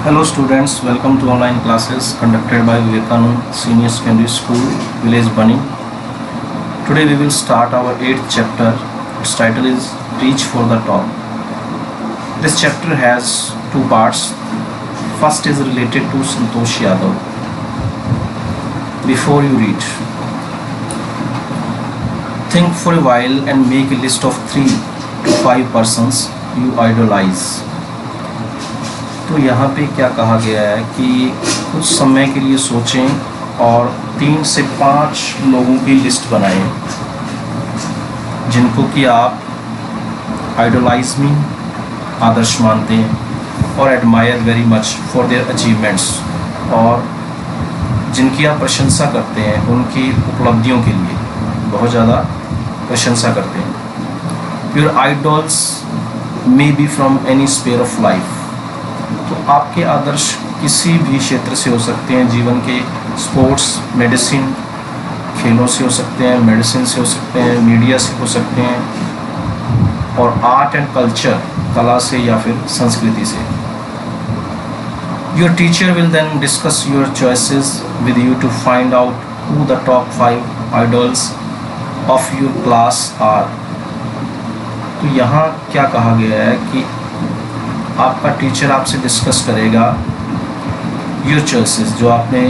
Hello students, welcome to online classes conducted by Vivekanand Senior Secondary School, Village Bunny. Today we will start our 8th chapter. Its title is Reach for the Top. This chapter has two parts. First is related to Santosh Yadav. Before you read, think for a while and make a list of 3 to 5 persons you idolize. तो यहाँ पे क्या कहा गया है कि कुछ समय के लिए सोचें और 3 से 5 लोगों की लिस्ट बनाएं जिनको कि आप आइडोलाइज में आदर्श मानते हैं और admire very much for their achievements, और जिनकी आप प्रशंसा करते हैं, उनकी उपलब्धियों के लिए बहुत ज़्यादा प्रशंसा करते हैं. Your idols may be from any sphere of life. तो आपके आदर्श किसी भी क्षेत्र से हो सकते हैं, जीवन के स्पोर्ट्स, मेडिसिन, खेलों से हो सकते हैं, मेडिसिन से हो सकते हैं, मीडिया से हो सकते हैं, और आर्ट एंड कल्चर, कला से या फिर संस्कृति से. Your teacher will then discuss your choices with you to find out who the top 5 idols of your class are. तो यहाँ क्या कहा गया है कि आपका टीचर आपसे डिस्कस करेगा योर चॉइसेस, जो आपने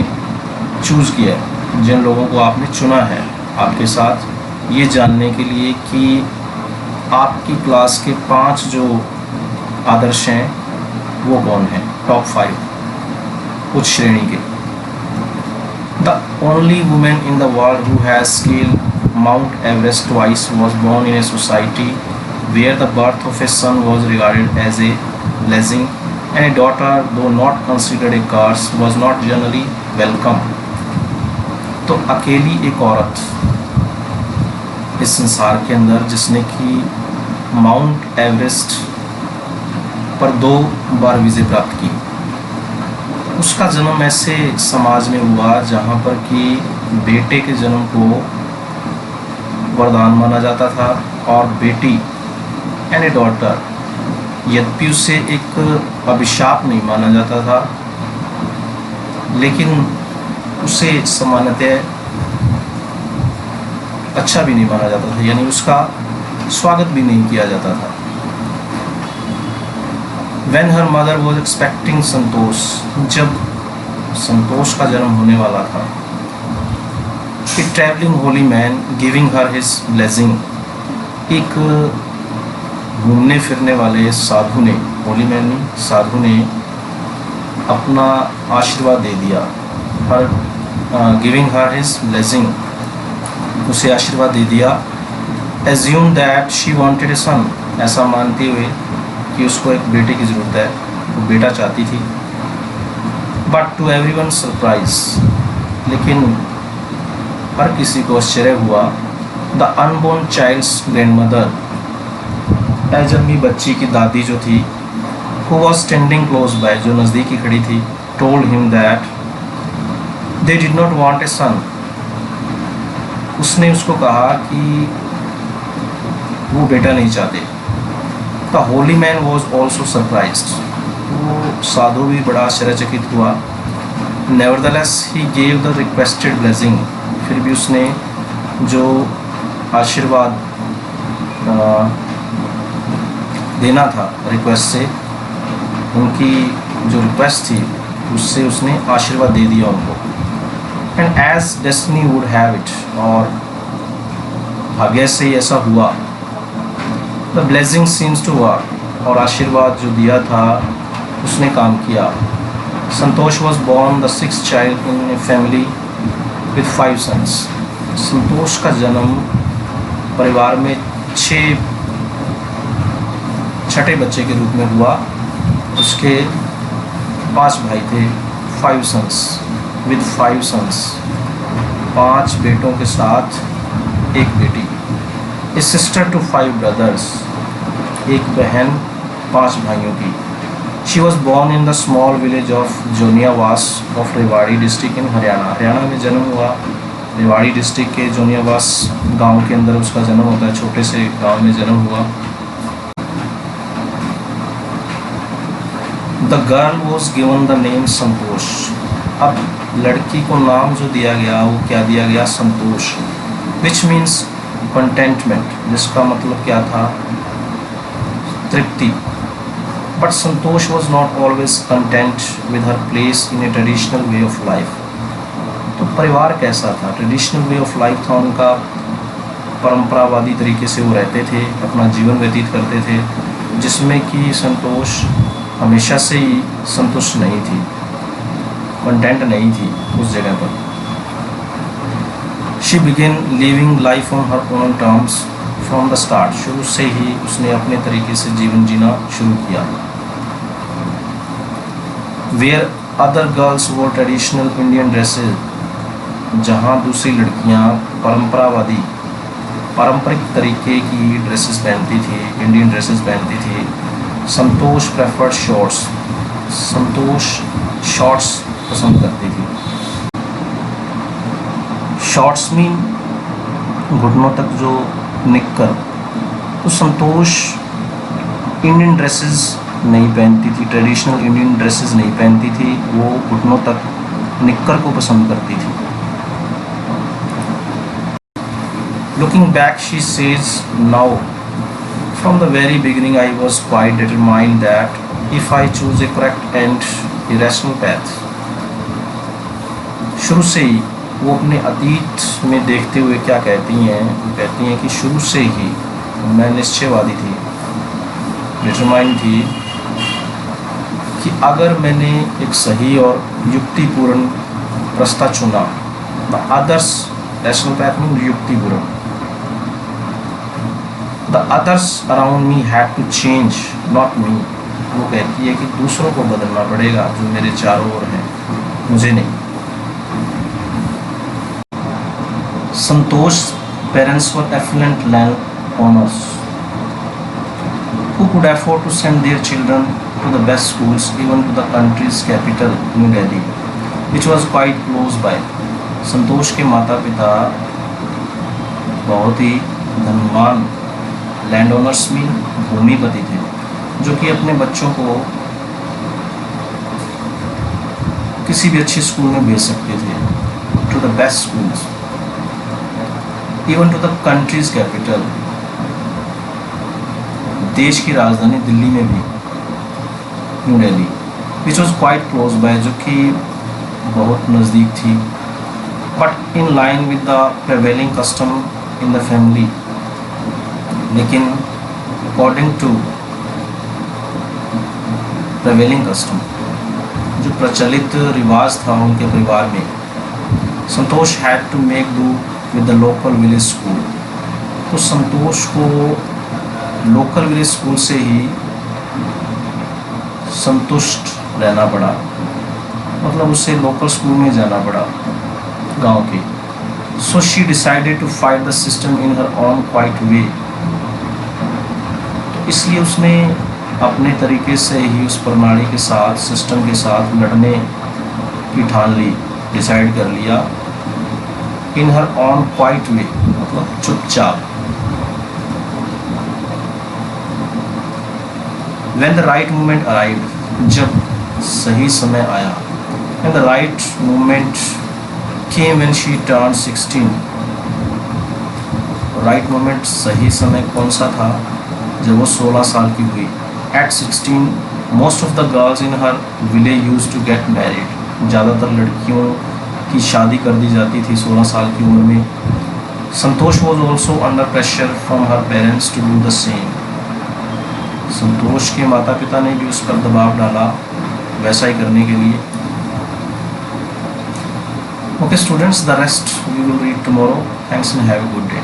चूज़ किया है, जिन लोगों को आपने चुना है आपके साथ, ये जानने के लिए कि आपकी क्लास के 5 जो आदर्श हैं वो कौन हैं, टॉप 5 उच्च श्रेणी के. The only women in the world who has scaled Mount Everest twice was born in a society where the birth of a son was regarded as a blessing and a daughter, though not considered a curse, was not generally welcome. तो अकेली एक औरत इस संसार के अंदर जिसने कि माउंट एवरेस्ट पर 2 बार विजय प्राप्त की, उसका जन्म ऐसे समाज में हुआ जहाँ पर कि बेटे के जन्म को वरदान माना जाता था और बेटी एंड ए डॉटर यद्यपि उसे एक अभिशाप नहीं माना जाता था, लेकिन उसे सामान्यतः अच्छा भी नहीं माना जाता था, यानी उसका स्वागत भी नहीं किया जाता था. When her mother was expecting संतोष, जब संतोष का जन्म होने वाला था, a traveling holy man giving her his blessing, एक घूमने फिरने वाले साधु ने, होली मैन ने, साधु ने अपना आशीर्वाद दे दिया. Her giving her his blessing, उसे आशीर्वाद दे दिया. Assume that she wanted a son, ऐसा मानते हुए कि उसको एक बेटे की ज़रूरत है, वो बेटा चाहती थी. बट टू एवरीवन सरप्राइज, लेकिन हर किसी को आश्चर्य हुआ. द अनबोर्न चाइल्ड्स ग्रैंडमदर, जन्मी बच्ची की दादी जो थी, who was standing close by, जो नज़दीक ही खड़ी थी, told him that they did not want a son. उसने उसको कहा कि वो बेटा नहीं चाहते. The holy man was also surprised. वो साधु भी बड़ा आश्चर्यचकित हुआ. Nevertheless he gave the requested blessing. फिर भी उसने जो आशीर्वाद देना था रिक्वेस्ट से, उनकी जो रिक्वेस्ट थी उससे उसने आशीर्वाद दे दिया उनको. And as destiny would have it, और भाग्य से ही ऐसा हुआ. The blessing seems to work, और आशीर्वाद जो दिया था उसने काम किया. Santosh was born the 6th child in a family with 5 sons. Santosh का जन्म परिवार में 6 बच्चे के रूप में हुआ. उसके 5 भाई थे, 5 सन्स विद 5 सन्स, 5 बेटों के साथ एक बेटी. ए सिस्टर टू 5 ब्रदर्स, एक बहन 5 भाइयों की. She was born in the small village of Joniyawas of Rewari district in Haryana. Haryana में जन्म हुआ. रेवाड़ी डिस्ट्रिक्ट के जोनियावास गांव के अंदर उसका जन्म होता है, छोटे से गांव में जन्म हुआ. The girl was given the name Santosh. अब लड़की को नाम जो दिया गया वो क्या दिया गया, संतोष, विच मीन्स कंटेंटमेंट, जिसका मतलब क्या था, तृप्ति। But Santosh was not always content with her place in a traditional way of life. तो परिवार कैसा था, ट्रेडिशनल वे ऑफ लाइफ था उनका, परंपरावादी तरीके से वो रहते थे, अपना जीवन व्यतीत करते थे, जिसमें कि संतोष हमेशा से ही संतुष्ट नहीं थी, कंटेंट नहीं थी उस जगह पर। She began living life on her own terms from the start. शुरू से ही उसने अपने तरीके से जीवन जीना शुरू किया। वेयर अदर गर्ल्स वोर ट्रेडिशनल इंडियन ड्रेसेज, जहाँ दूसरी लड़कियाँ पारंपरिक तरीके की ड्रेसेस पहनती थी, इंडियन ड्रेसेस पहनती थी, संतोष प्रेफर्ड शॉर्ट्स, संतोष शॉर्ट्स पसंद करती थी। शॉर्ट्स मीन घुटनों तक जो निक्कर। तो संतोष इंडियन ड्रेसेस नहीं पहनती थी, ट्रेडिशनल इंडियन ड्रेसेस नहीं पहनती थी, वो घुटनों तक निक्कर को पसंद करती थी। Looking back, she says, now, from the very beginning, I was quite determined that if I choose a correct and irrational path, शुरू से ही वो अपने अतीत में देखते हुए क्या कहती हैं, वो कहती हैं कि शुरू से ही मैं निश्चयवादी थी, डिटरमाइंड थी कि अगर मैंने एक सही और युक्तिपूर्ण रास्ता चुना, the others rational path mean युक्तिपूर्ण, the others around me had to change not me. वो कहती है कि दूसरों को बदलना पड़ेगा जो मेरे चारों ओर हैं, मुझे नहीं। Santosh parents were affluent land owners who could afford to send their children to the best schools, even to the country's capital, New Delhi, which was quite close by. संतोष के माता पिता बहुत ही धनवान, लैंड ओनर्स मीन भूमिपति थे, जो कि अपने बच्चों को किसी भी अच्छे स्कूल में भेज सकते थे, to the best schools, even to the country's capital, देश की राजधानी दिल्ली में भी, New Delhi, which was quite close by, जो कि बहुत नज़दीक थी, but in line with the prevailing custom in the family. लेकिन अकॉर्डिंग टू प्रिवेलिंग कस्टम, जो प्रचलित रिवाज था उनके परिवार में, Santosh had to make do with the local village school. तो संतोष को लोकल विलेज स्कूल से ही संतुष्ट रहना पड़ा, मतलब उससे लोकल स्कूल में जाना पड़ा गांव के। So she decided to fight the system in her own quiet way. तो इसलिए उसने अपने तरीके से ही उस प्रणाली के साथ, सिस्टम के साथ लड़ने की ठान ली, डिसाइड कर लिया। इन हर ओन क्वाइट वे मतलब चुपचाप। When the right moment arrived, जब सही समय आया, and the right moment came when she turned 16. Right moment, सही समय कौन सा था? जब वो 16 साल की हुई। At 16, most of the girls in her village used to get married. ज़्यादातर लड़कियों की शादी कर दी जाती थी 16 साल की उम्र में। संतोष was also under pressure from her parents to do the same. संतोष के माता पिता ने भी उस पर दबाव डाला वैसा ही करने के लिए। Okay students, the rest we will read tomorrow. Thanks and have a good day.